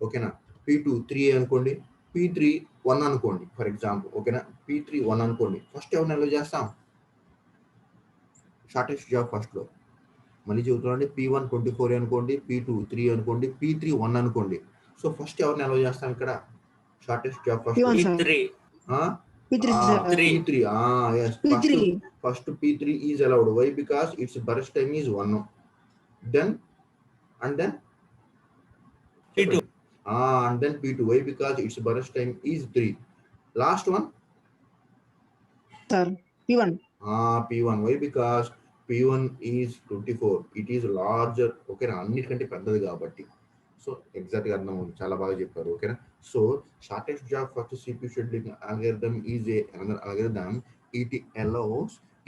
ఓకేనా, P2 3 అనుకోండి, P3 1 అనుకోండి ఫర్ ఎగ్జాంపుల్. ఓకేనా, P3 1 అనుకోండి. ఫస్ట్ ఎవరిని అలో చేస్తాం, షార్టెస్ట్ జాబ్ ఫస్ట్లో. మళ్ళీ చెబుతున్నాండి, P124 అనుకోండి, P2 3 అనుకోండి, P3 1 అనుకోండి. సో ఫస్ట్ ఎవరిని అలౌ చేస్తాం ఇక్కడ, shortest job first P3. P3. Yes, first P3 is allowed. Why? Because its burst time is 1. Then P2. And then P2. Why? Because its burst time is 3. Last one, Sir, P1. P1. Why? Because P1 is 24. It is larger. ఓకేనా, అన్నిటికంటే పెద్దది కాబట్టి. So ఎగ్జాక్ట్గా అర్థం అవుతుంది, చాలా బాగా చెప్పారు. ఓకేనా. So shortest job first CPU scheduling algorithm is another algorithm.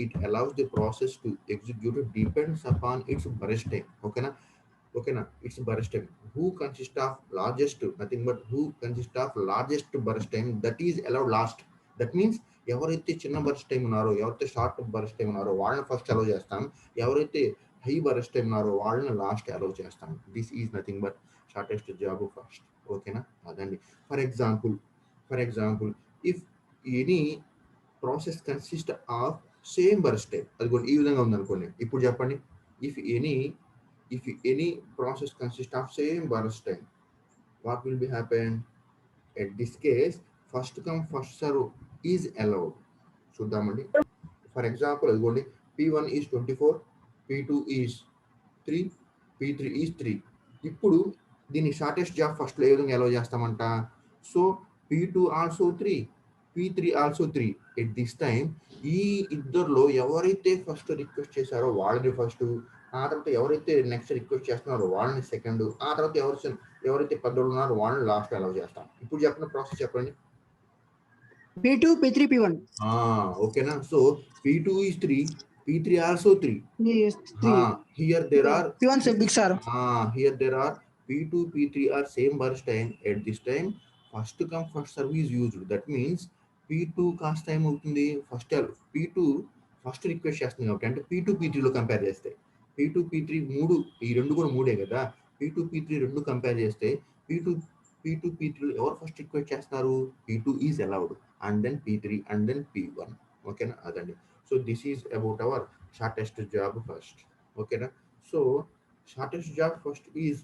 It allows the process to execute depends upon its burst time. ఓకేనా, its burst time. Who consists of largest, nothing but who consists of largest burst time, that is allowed last. That means ఎవరైతే చిన్న burst time ఉన్నారో, ఎవరైతే short burst time ఉన్నారో వాళ్ళని first allow చేస్తాం, ఎవరైతే high burst time ఉన్నారో వాళ్ళని లాస్ట్ అలౌ చేస్తాం. This is nothing but shortest job first. ఓకేనా, అదండి. For example if any process consist of same burst time, అది కూడా ఈ విధంగా ఉందనుకోండి. ఇప్పుడు చెప్పండి, if any process consist of same burst time, what will be happen? At this case, first come first serve is allowed. చూద్దామండి. For example అదిగోండి, P1 is 24, P2 is 3, P3 is 3. ఇప్పుడు దీన్ని షార్టెస్ట్ జాబ్ ఫస్ట్లో ఏ విధంగా allow చేస్తామంట, so P2 also 3, P3 also 3. At this time ఈ ఇద్దరులో ఎవరైతే ఫస్ట్ రిక్వెస్ట్ చేశారో వాళ్ళని ఫస్ట్, ఆ తర్వాత ఎవరైతే నెక్స్ట్ రిక్వెస్ట్ చేస్తున్నారో వాళ్ళని సెకండ్, ఆ తర్వాత ఎవరైతే పెద్దోళ్ళు ఉన్నారో వాళ్ళని లాస్ట్ అలౌ చేస్తాం. ఇప్పుడు చెప్పిన ప్రాసెస్ చెప్పండి. P2, P3, P1. ఓకేనా. So P2 is 3, P3 also 3. Yes, 3. Here there are P1 is big, sir. here there are P2, P3 are same burst time. At this time first come first serve is used. That means P2 cost time అవుతుంది, P2 first request చేస్తుంది కాబట్టి, అంటే P2 P3లో compare చేస్తే P2 P3 మూడు, ఈ రెండు కూడా మూడే కదా, P2 P3 రెండు కంపేర్ చేస్తే P2 P3 ఎవరు ఫస్ట్ రిక్వెస్ట్ చేస్తున్నారు, P2 is allowed, and then P3 and then P1. ఓకేనా అదండి. So this is about our shortest job first. ఓకేనా. So shortest job first is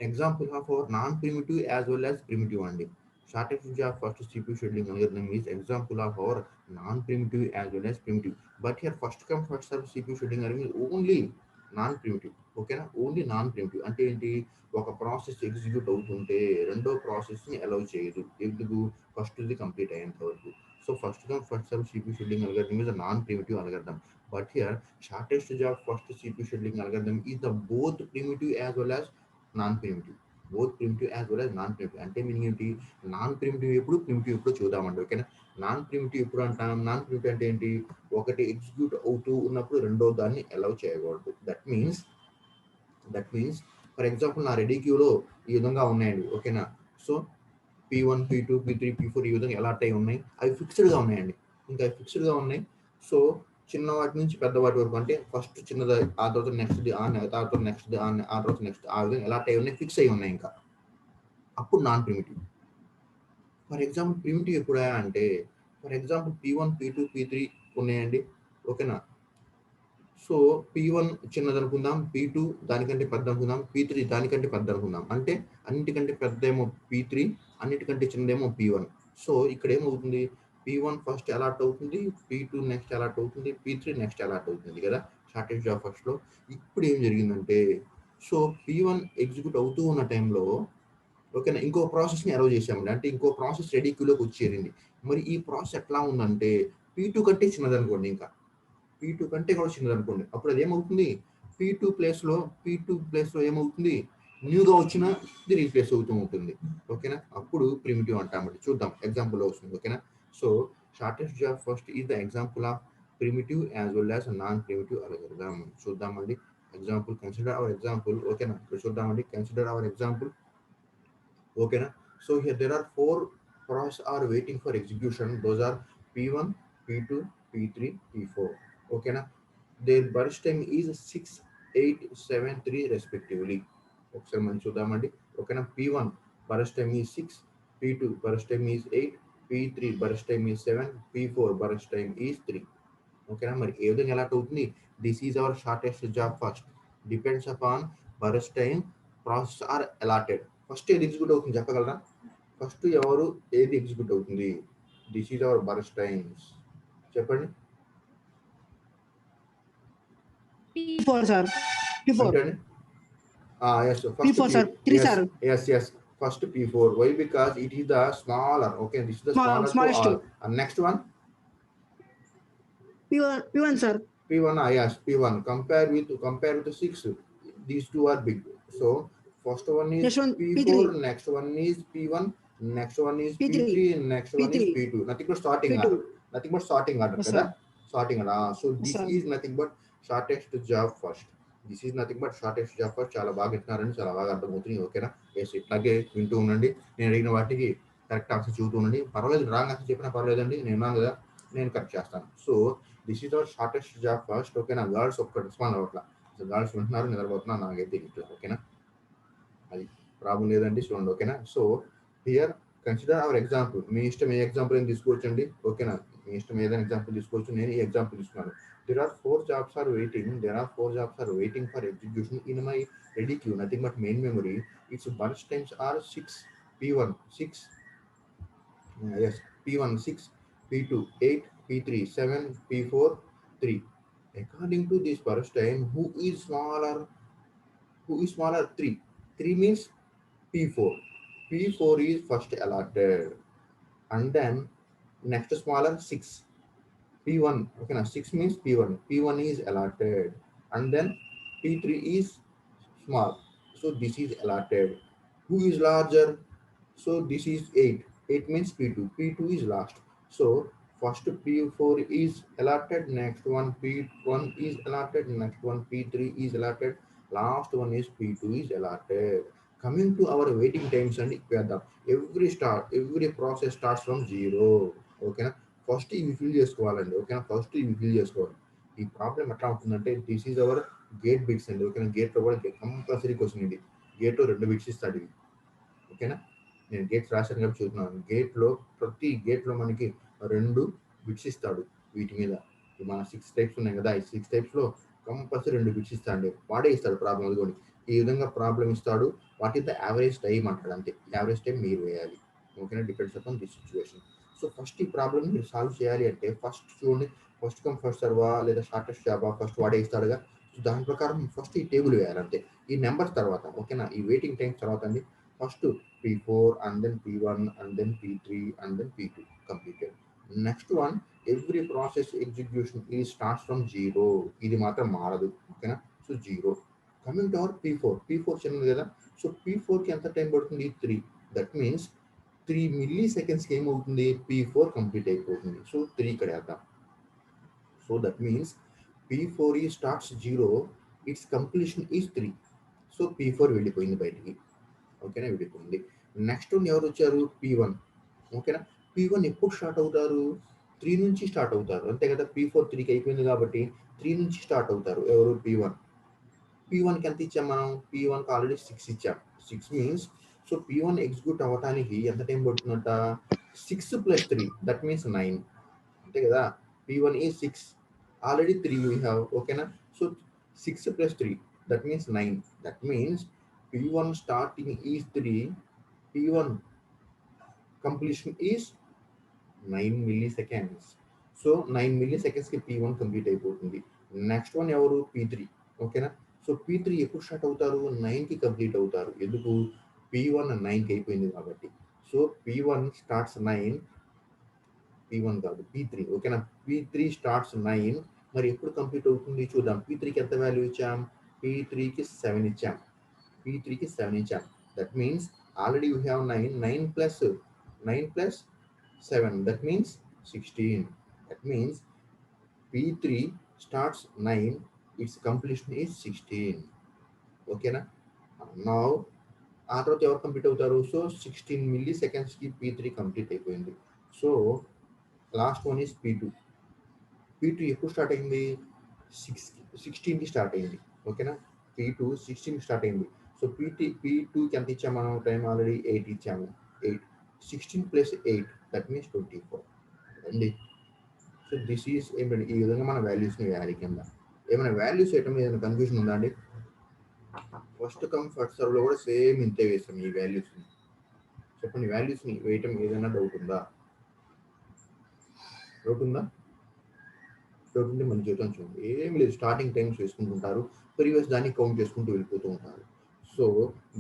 example of our non-primitive as well as primitive అండి. Shortest job first CPU scheduling algorithm is example of our non-primitive as well as primitive. But here first come first serve CPU scheduling algorithm is only non-primitive. ఓకేనా, only non primitive అంటే ఏంటి, ఒక process execute అవుతుంటే రెండో ప్రాసెస్ని allow చేయదు. ఎందుకు, ఫస్ట్ది కంప్లీట్ అయ్యేంత వరకు. So first come first serve CPU scheduling algorithm is a non-primitive algorithm. But here shortest job first CPU scheduling algorithm is the both primitive as well as non primitive. Both primitive as well as non primitive. అంటే meaning ఏంటి, non primitive ఎప్పుడు, primitive ఎప్పుడు చూద్దామండి. ఓకేనా. Non primitive ఎప్పుడు అంటాం, non primitive అంటే ఏంటి, ఒకటి ఎగ్జిక్యూట్ అవుతూ ఉన్నప్పుడు రెండో దాన్ని అలౌ చేయకూడదు. దట్ మీన్స్ ఫర్ ఎగ్జాంపుల్ నా రెడీ క్యూలో ఈ విధంగా ఉన్నాయండి. ఓకేనా. So P1 P2 P3 P4 ఈ విధంగా అలాట్ అయి ఉన్నాయి. అవి ఫిక్స్డ్గా ఉన్నాయండి. ఇంకా అవి ఫిక్స్డ్గా ఉన్నాయి. సో చిన్న వాటి నుంచి పెద్ద వాటి వరకు, అంటే ఫస్ట్ చిన్నది, ఆ తర్వాత నెక్స్ట్ది ఆన్, ఆ తర్వాత నెక్స్ట్ది ఆన్, ఆ తర్వాత నెక్స్ట్, ఆ విధంగా అలాట్ అయి ఉన్నాయి, ఫిక్స్ అయి ఉన్నాయి. ఇంకా అప్పుడు non primitive. For example primitive ఎప్పుడా అంటే, for example P1 P2 P3 ఉన్నాయండి. ఓకేనా. సో P1 చిన్నది అనుకుందాం, P2 దానికంటే పెద్ద అనుకుందాం, P3 దానికంటే పెద్ద అనుకుందాం. అంటే అన్నిటికంటే పెద్ద ఏమో P3, అన్నిటికంటే చిన్నదేమో P1. సో ఇక్కడ ఏమవుతుంది, P1 ఫస్ట్ అలాట్ అవుతుంది, P2 నెక్స్ట్ అలాట్ అవుతుంది, P3 నెక్స్ట్ అలాట్ అవుతుంది కదా షార్టెస్ట్ జాబ్ ఫస్ట్లో. ఇప్పుడు ఏం జరిగిందంటే, సో P1 ఎగ్జిక్యూట్ అవుతూ ఉన్న టైంలో, ఓకేనా, ఇంకో ప్రాసెస్ని అలౌ చేసామండి. అంటే ఇంకో ప్రాసెస్ రెడీ క్యూలోకి వచ్చేరింది. మరి ఈ ప్రాసెస్ ఎట్లా ఉందంటే, P2 కంటే చిన్నది అనుకోండి, ఇంకా P2 కంటే కూడా చిన్నది అనుకోండి. అప్పుడు అది ఏమవుతుంది, P2 ప్లేస్లో ఏమవుతుంది, న్యూగా వచ్చిన ఇది రీప్లేస్ అవుతూ ఉంటుంది. ఓకేనా. అప్పుడు ప్రిమిటివ్ అంటామండి. చూద్దాం ఎగ్జాంపుల్ వస్తుంది. ఓకేనా. So shortest job first is the example of preemptive as well as non preemptive algorithm. చూద్దామండి ఎగ్జాంపుల్. Consider our example. ఓకేనా. ఇప్పుడు చూద్దామండి, కన్సిడర్ అవర్ ఎగ్జాంపుల్. ఓకేనా. So here there are 4 processes are waiting for execution. Those are P1, P2, P3, P4. ఓకేనా. their burst time is 6, 8, 7, 3 respectively. ఒకసారి మనం చూద్దామండి. ఓకేనా. P1 burst time is 6, P2 burst time is 8, P3 burst time is 7, P4 burst time is 3. ఓకేనా. మరి ఏ విధంగా allot అవుతుంది, this is our shortest job first, depends upon burst time, process are allotted. First ఏది execute అవుతుంది చెప్పగలరా, first ఎవరు ఏది execute అవుతుంది, this is our burst times, చెప్పండి. P4 sir. P4. ఏంటండి, yes first P4 sir. 3 yes, sir. yes first P4. Why? Because it is the smaller. Okay, this is the smaller to Smallest. all. And next one P1 sir. P1, yes, P1. Compare with 6. These two are big. So first one is Next one, P4, P3. next one is P1, next one is P3. P3, and next one is P3. P2. Nothing but starting P2. order. Nothing but starting order. Yes, Kada? sir. Starting order. So Yes, this sir. is nothing but shortest job first. This is nothing but shortest job first. చాలా బాగా వింటున్నారండి, చాలా బాగా అర్థమవుతుంది. ఓకేనా. Yes, ఇట్లాగే వింటూ ఉండండి. నేను అడిగిన వాటికి కరెక్ట్ ఆన్సర్ చూస్తూ ఉండండి. పర్వాలేదు, రాంగ్ ఆన్సర్ చెప్పినా పర్వాలేదండి, నేను ఉన్నాను కదా, నేను కరెక్ట్ చేస్తాను. So this is our shortest job first. ఓకేనా. గర్ల్స్ ఒక్క రెస్పాండ్ అవ్వట్లా, గర్ల్స్ వింటున్నారు, నిద్రపోతున్నారు, నాకైతే తెలియట్లేదు. ఓకేనా, అది ప్రాబ్లం లేదండి, చూడండి. ఓకేనా. So here consider our example. మీ ఇష్టం ఏ ఎగ్జాంపుల్ అని తీసుకోవచ్చండి. ఓకేనా, మీ ఇష్టం ఏదైనా ఎగ్జాంపుల్ తీసుకోవచ్చు. నేను ఈ ఎగ్జాంపుల్ తీసుకున్నాను. There are 4 jobs are waiting for execution in my ready queue. Nothing but main memory. Its burst times are 6, P1 6, yes, P1 6, P2 8, P3 7, P4 3. According to this burst time, who is smaller? 3. 3 means P4. P4 is first allotted, and then next smaller 6. P1, okay, now 6 means P1. P1 is allotted, and then P3 is small. So this is allotted. Who is larger? So this is 8. 8 means P2. P2 is last. So first P4 is allotted, next one P1 is allotted, next one P3 is allotted, last one is P2 is allotted. Coming to our waiting times and every process starts from 0. Okay, first ఇవి fill చేసుకోవాలండి. ఓకేనా, first ఇవి fill చేసుకోవాలి. ఈ problem ఎట్లా ఉంటుందంటే, this is hour gate bits అండి. ఓకేనా, గేట్లో కూడా కంపల్సరీ క్వశ్చన్ ఇది. గేట్లో 2 బిట్స్ ఇస్తాడు ఇవి. ఓకేనా, నేను గేట్స్ రాశాను కాబట్టి చూస్తున్నాను. ప్రతి గేట్లో మనకి 2 బిట్స్ ఇస్తాడు. వీటి మీద మన 6 టైప్స్ ఉన్నాయి కదా, ఈ 6 టైప్స్లో కంపల్సరీ 2 బిట్స్ ఇస్తాడు, వాడే ఇస్తాడు ప్రాబ్లం. అదిగోండి ఈ విధంగా ప్రాబ్లం ఇస్తాడు. What is the average time అంటాడు, అంతే. యావరేజ్ టైం మీరు వేయాలి. ఓకేనా, depends upon the situation. So first ఈ ప్రాబ్లమ్ మీరు సాల్వ్ చేయాలి అంటే ఫస్ట్ చూడండి, ఫస్ట్ కమ్ ఫస్ట్ సర్వా లేదా షార్టెస్ట్ జాబా, ఫస్ట్ వాడే ఇస్తాడుగా. సో దాని ప్రకారం ఫస్ట్ ఈ టేబుల్ వేయాలి అంతే. ఈ నెంబర్స్ తర్వాత, ఓకేనా, ఈ వెయిటింగ్ టైమ్స్ తర్వాత అండి first P4 and then P1 and then P3 and then P2 completed. Next one, every process execution is starts from 0. ఇది మాత్రం మారదు, ఓకేనా. So 0. Coming to hour P4 చిన్నది కదా. సో P4కి ఎంత టైం పడుతుంది? 3. దట్ మీన్స్ 3 మిల్లీ సెకండ్స్కి ఏమవుతుంది? P4 కంప్లీట్ అయిపోతుంది. సో 3 ఇక్కడ వేద్దాం. సో దట్ మీన్స్ P4 ఈ starts 0, it's completion is 3. So P4 వెళ్ళిపోయింది బయటికి, ఓకేనా, వెళ్ళిపోయింది. నెక్స్ట్ ఎవరు వచ్చారు? P1, ఓకేనా. P1 ఎప్పుడు స్టార్ట్ అవుతారు? 3 నుంచి స్టార్ట్ అవుతారు, అంతే కదా. P4 3కి అయిపోయింది కాబట్టి 3 నుంచి స్టార్ట్ అవుతారు. ఎవరు? P1కి ఎంత ఇచ్చాం మనం? P1కి ఆల్రెడీ 6 ఇచ్చాం. 6 మీన్స్ సో P1 ఎగ్జిక్యూట్ అవ్వడానికి ఎంత టైం పడుతుందంట? 6 + 3 దట్ మీన్స్ 9, అంతే కదా. P1 is 6, already 3 we have, ఓకేనా. So 6 + 3 that means 9. That means P1 starting is 3, P1 completion is 9 milliseconds. So 9 milliseconds కి P1 కంప్లీట్ అయిపోతుంది. నెక్స్ట్ వన్ ఎవరు? P3, ఓకేనా. సో P3 ఎప్పుడు స్టార్ట్ అవుతారు? 9కి కంప్లీట్ అవుతారు. ఎందుకు? P1 9కి అయిపోయింది కాబట్టి. సో P1 స్టార్ట్స్ 9, P1 కాదు P3, ఓకేనా. P3 స్టార్ట్స్ 9, మరి ఎప్పుడు కంప్లీట్ అవుతుంది చూద్దాం. P3కి ఎంత వాల్యూ ఇచ్చాం? P3కి 7 ఇచ్చాం. P3కి 7 ఇచ్చాం. That means already we have 9 plus 7 that means 16. That means P3 starts 9, it's completion is 16, ఓకేనా. నౌ ఆ తర్వాత ఎవరు కంప్లీట్ అవుతారు? సో 16 మిల్లీ సెకండ్స్కి P3 కంప్లీట్ అయిపోయింది. So last one is P2 ఎప్పుడు స్టార్ట్ అయింది? 16కి స్టార్ట్ అయింది, ఓకేనా. P2 16కి స్టార్ట్ అయింది. సో P2కి ఎంత ఇచ్చాము మనం? టైం ఆల్రెడీ 8 ఇచ్చాము. 8 16 + 8 దట్ మీన్స్ 24 అండి. సో దిస్ ఈజ్ ఏంటంటే ఈ విధంగా మన వాల్యూస్ని వేయాలి కింద. ఏమైనా వాల్యూస్ వేయటం ఏదైనా కన్ఫ్యూజన్ ఉందా అండి? ఫస్ట్ కమ్ ఫస్ట్ సర్వ్లో కూడా సేమ్ ఇంతే వేస్తాం ఈ వాల్యూస్ని. చెప్పండి, వాల్యూస్ని వేయటం ఏదైనా డౌట్ ఉందా? డౌట్ ఉంటే మన జీవితం చూడండి, ఏమి లేదు. స్టార్టింగ్ టైమ్స్ వేసుకుంటుంటారు, ప్రీవియస్ దాన్ని కౌంట్ చేసుకుంటూ వెళ్ళిపోతూ ఉంటారు. So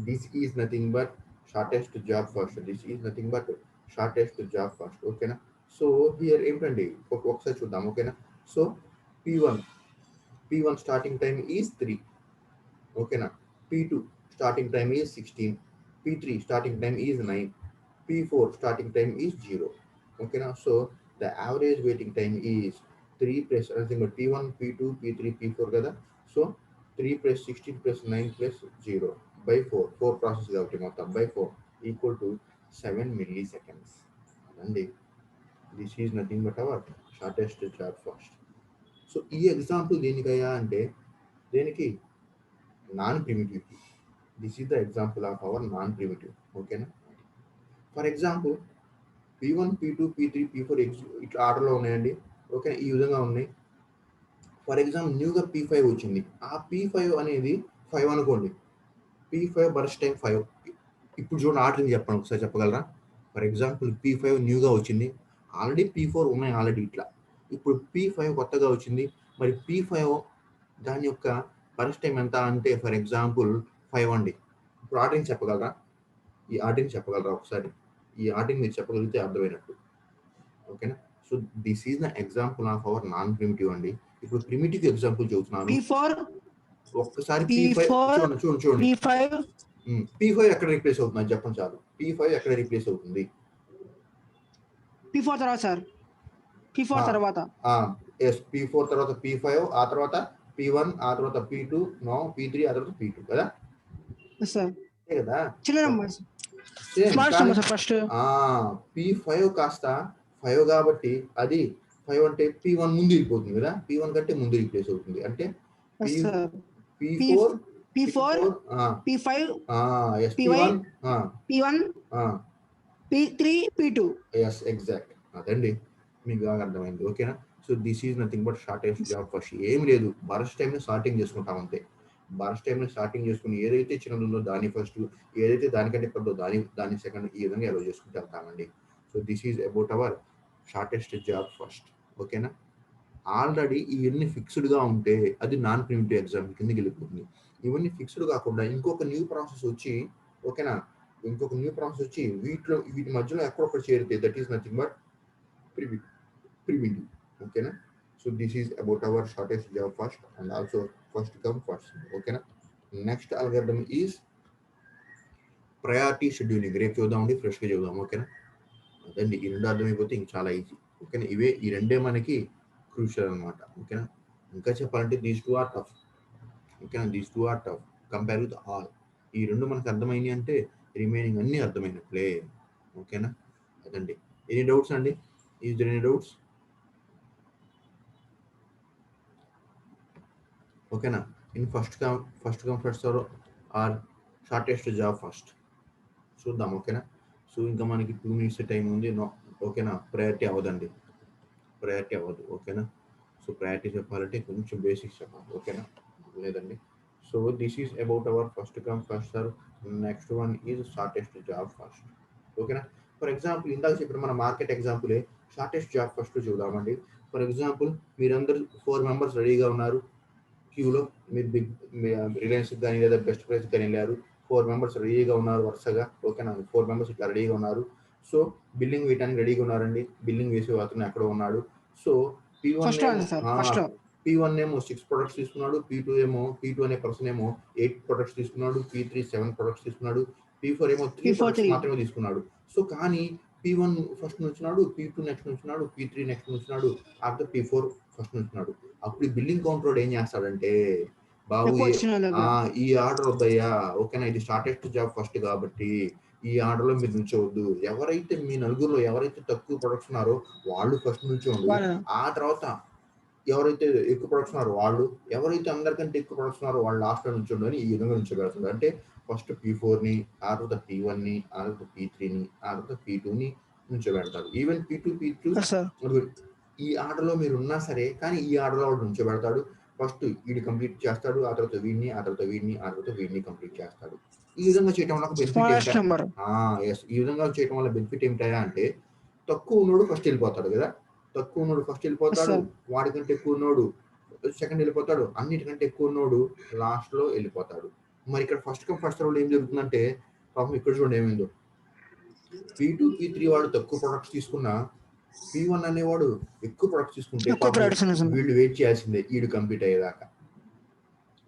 this is nothing but shortest job first, ఓకేనా. సో హియర్ ఏమిటండి ఒకసారి చూద్దాం, ఓకేనా. So P1 starting time is 3, ఓకేనా. P2 starting time is 16, P3 starting time is 9, P4 starting time is 0, ఓకేనా. So the average waiting time is 3 + P1, P2, P3, P4 కదా. So 3 + 16 + 9 + 0 by 4 process కాబట్టి మొత్తం by 4 equal to 7 milliseconds అండి. This is nothing but our shortest job first. So ఈ example దేనికయ్యా అంటే దేనికి? Non primitive. This is the example of our non primitive, ఓకేనా. For example P1, P2, P3, P4 ఇట్లా ఆర్డర్లో ఉన్నాయండి, ఓకే. ఈ విధంగా ఉన్నాయి. ఫర్ ఎగ్జాంపుల్ న్యూగా P5 వచ్చింది. ఆ P5 అనేది 5 అనుకోండి. P5 burst time 5. ఇప్పుడు చూడండి ఆర్డరింగ్ చెప్పండి, ఒకసారి చెప్పగలరా? ఫర్ ఎగ్జాంపుల్ P5 న్యూగా వచ్చింది, ఆల్రెడీ P4 ఉన్నాయి ఆల్రెడీ ఇట్లా. ఇప్పుడు P5 కొత్తగా వచ్చింది, మరి P5 దాని యొక్క బర్స్ట్ టైం ఎంత అంటే ఫర్ ఎగ్జాంపుల్ 5 అండి. ఇప్పుడు ఆర్డరింగ్ చెప్పగలరా? ఈ ఆర్డరింగ్ చెప్పగలరా ఒకసారి? ఈ ఆర్డరింగ్ మీరు చెప్పగలిగితే అర్థమైనట్టు, ఓకేనా. So this is the example of our non primitive అండి. ఇప్పుడు ప్రిమిటివ్ ఎగ్జాంపుల్ చెబుతున్నాను. ఒక్కసారి చూడండి. P5 ఎక్కడ రీప్లేస్ అవుతుంది చెప్పండి చాలు. P5 ఎక్కడ రీప్లేస్ అవుతుంది? P4 తర్వాత సార్. P4 తర్వాత P5, ఆ తర్వాత P1, ఆ తర్వాత P2, నో P3, ఆ తర్వాత P2 కదా. కదా చిన్న నెంబర్ ఫస్ట్. P5 కాస్త 5 కాబట్టి అది 5 అంటే P1 ముందు వెళ్ళిపోతుంది కదా. P1 కంటే ముందు రీప్లేస్ అవుతుంది అంటే P4, P5, P1, P3, P2. Yes exact, అదండి మీకు బాగా అర్థమైంది, ఓకేనా. So this is nothing but shortest job first. ఏం లేదు, బరస్ట్ టైంలో స్టార్టింగ్ చేసుకుంటాం అంతే. బరస్ట్ టైంలో స్టార్టింగ్ చేసుకుని ఏదైతే చిన్నది ఉందో దాన్ని ఫస్ట్, ఏదైతే దానికంటే పెద్దో దాని సెకండ్, ఈ విధంగా ఎలా చేసుకుంటూ వెళ్తామండి. So this is about our shortest job first. ఓకేనా. ఆల్రెడీ ఇవన్నీ ఫిక్స్డ్గా ఉంటే అది నాన్ ప్రిమిటివ్ ఎగ్జామ్ కిందకి వెళ్ళిపోతుంది. ఇవన్నీ ఫిక్స్డ్ కాకుండా ఇంకొక న్యూ ప్రాసెస్ వచ్చి, ఓకేనా, ఇంకొక న్యూ ప్రాసెస్ వచ్చి వీటి మధ్యలో ఎక్కడొక్కడ చేరితే that is nothing but primitive. ఓకేనా. So this is about our shortest job first and also first come first. ఓకేనా. Next algorithm is priority scheduling. రేపు చూద్దామండి, ఫ్రెష్గా చూద్దాం. ఓకేనా. అదండి, ఈ రెండు అర్థమైపోతే ఇంక చాలా ఈజీ. ఓకేనా. ఈ రెండే మనకి క్రూషియల్ అనమాట. ఓకేనా. ఇంకా చెప్పాలంటే దీస్ టూ ఆర్ టఫ్. ఓకేనా. These two are tough compare with all. ఈ రెండు మనకు అర్థమైనవి అంటే రిమైనింగ్ అన్ని అర్థమైనట్లే. ఓకేనా. అదండి. ఎనీ డౌట్స్ అండి? Is there any doubts? ఓకేనా. In first come first serve or shortest job first చూద్దాం. ఓకేనా. సో ఇంకా మనకి 2 minutes టైం ఉంది. ఓకేనా. ప్రయారిటీ అవ్వదండి, ప్రయారిటీ అవ్వదు. ఓకేనా. సో ప్రయారిటీ చెప్పాలంటే కొంచెం బేసిక్స్ చెప్పాలి. ఓకేనా. లేదండి. So this is about our first come first serve. Next one is shortest job first. ఓకేనా. ఫర్ ఎగ్జాంపుల్ ఇందాక చెప్పిన మన మార్కెట్ ఎగ్జాంపులే షార్టెస్ట్ జాబ్ ఫస్ట్ చూద్దామండి. ఫర్ ఎగ్జాంపుల్ మీరందరూ 4 members రెడీగా ఉన్నారు క్యూలో. మీరు రిలయన్స్ కానీ లేదా బెస్ట్ ప్రైస్ కానీ వెళ్ళారు. 4 members రెడీగా ఉన్నారు వరుసగా. ఓకేనా. 4 members ఇట్లా రెడీగా ఉన్నారు. సో బిల్లింగ్ వేయడానికి రెడీగా ఉన్నారండి. బిల్లింగ్ వేసే అతను ఎక్కడ ఉన్నాడు. సో P1 ఏమో 6 products తీసుకున్నాడు. P2 అనే పర్సన్ ఏమో 8 products తీసుకున్నాడు. P3 7 products తీసుకున్నాడు. P4 ఏమో 3 products మాత్రమే తీసుకున్నాడు. సో కానీ P1 ఫస్ట్ నుంచున్నాడు, P2 నెక్స్ట్ నుంచున్నాడు, P3 నెక్స్ట్ నుంచున్నాడు, ఆఫ్టర్ P4 ఫస్ట్ నుంచున్నాడు. అప్పుడు బిల్లింగ్ కౌంటర్ ఏం చేస్తాడంటే, బాబు ఈ ఆర్డర్ వద్దయ్యా. ఓకేనా. ఇది షార్టెస్ట్ జాబ్ ఫస్ట్ కాబట్టి ఈ ఆర్డర్లో మీరు నుంచోవద్దు. ఎవరైతే మీ నలుగురులో ఎవరైతే తక్కువ ప్రొడక్ట్స్ ఉన్నారో వాళ్ళు ఫస్ట్ నుంచోండి. ఆ తర్వాత ఎవరైతే ఎక్కువ ప్రొడక్ట్స్ ఉన్నారో వాళ్ళు, ఎవరైతే అందరికంటే ఎక్కువ ప్రొడక్ట్స్ ఉన్నారో వాళ్ళు లాస్ట్లో నుంచోండి అని ఈ విధంగా నుంచోబెడుతుంది. అంటే ఫస్ట్ P4ని, ఆ తర్వాత P1ని, ఆ తర్వాత P3ని, ఆ తర్వాత P2ని నుంచోబెడతారు. ఈవెన్ P2 ఈ ఆర్డర్లో మీరు ఉన్నా సరే కానీ ఈ ఆర్డర్లో వాడు నుంచోబెడతాడు. ఫస్ట్ వీడి కంప్లీట్ చేస్తాడు, ఆ తర్వాత వీడిని, ఆ తర్వాత వీడిని, ఆ తర్వాత వీడిని కంప్లీట్ చేస్తాడు. ఈ విధంగా చేయడం వల్ల బెనిఫిట్ ఈ విధంగా చేయడం వల్ల బెనిఫిట్ ఏమిటాయా అంటే, తక్కువ ఉన్నోడు ఫస్ట్ వెళ్ళిపోతాడు కదా. తక్కువ ఉన్నోడు ఫస్ట్ వెళ్ళిపోతాడు, వాడికంటే ఎక్కువ ఉన్నోడు సెకండ్ వెళ్ళిపోతాడు, అన్నిటికంటే ఎక్కువ ఉన్నోడు లాస్ట్ లో వెళ్ళిపోతాడు. మరి ఇక్కడ ఫస్ట్ కమ్ ఫస్ట్ సర్వ్ ఏం జరుగుతుందంటే, పాపం ఇక్కడ చూడండి ఏమైందో. P2 P3 వాడు తక్కువ ప్రొడక్ట్స్ తీసుకున్నా P1 అనేవాడు ఎక్కువ ప్రొడక్ట్స్ తీసుకుంటే వీళ్ళు వెయిట్ చేయాల్సిందే వీడు కంప్లీట్ అయ్యేదాకా.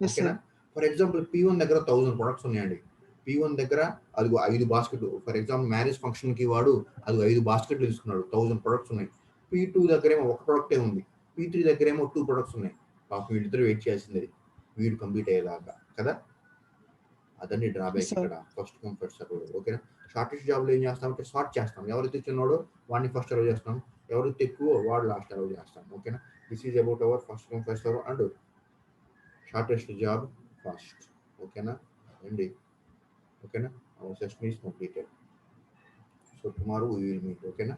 ఓకేనా. ఫర్ ఎగ్జాంపుల్ P1 దగ్గర 1000 ప్రొడక్ట్స్ ఉన్నాయండి. P1 దగ్గర అది 5 బాస్కెట్లు. ఫర్ ఎగ్జాంపుల్ మ్యారేజ్ ఫంక్షన్ కి వాడు అది 5 బాస్కెట్లు తీసుకున్నాడు. 1000 ప్రొడక్ట్స్ ఉన్నాయి. P2 దగ్గర ఏమో ఒక ప్రొడక్టే ఉంది. P3 దగ్గర ఏమో 2 ప్రొడక్ట్స్ ఉన్నాయి. పాపం వీళ్ళిద్దరు వెయిట్ చేయాల్సిందే వీడు కంప్లీట్ అయ్యేదాకా కదా. అదండి డ్రాబ్యాక్ ఇక్కడ ఫస్ట్ కమ్ ఫస్ట్ సర్వ్. ఓకేనా. షార్టెస్ట్ జాబ్లో ఏం చేస్తామంటే సార్ట్ చేస్తాం. ఎవరైతే చిన్నోడో వాడిని ఫస్ట్ సర్వ్ చేస్తాం, ఎవరైతే ఎక్కువ వాడు లాస్ట్ సర్వ్ చేస్తాం. ఓకేనా. This is about our first come first serve and shortest job first. ఓకేనా అండి. ఓకేనా. Our session is completed. So tomorrow we will meet. ఓకేనా.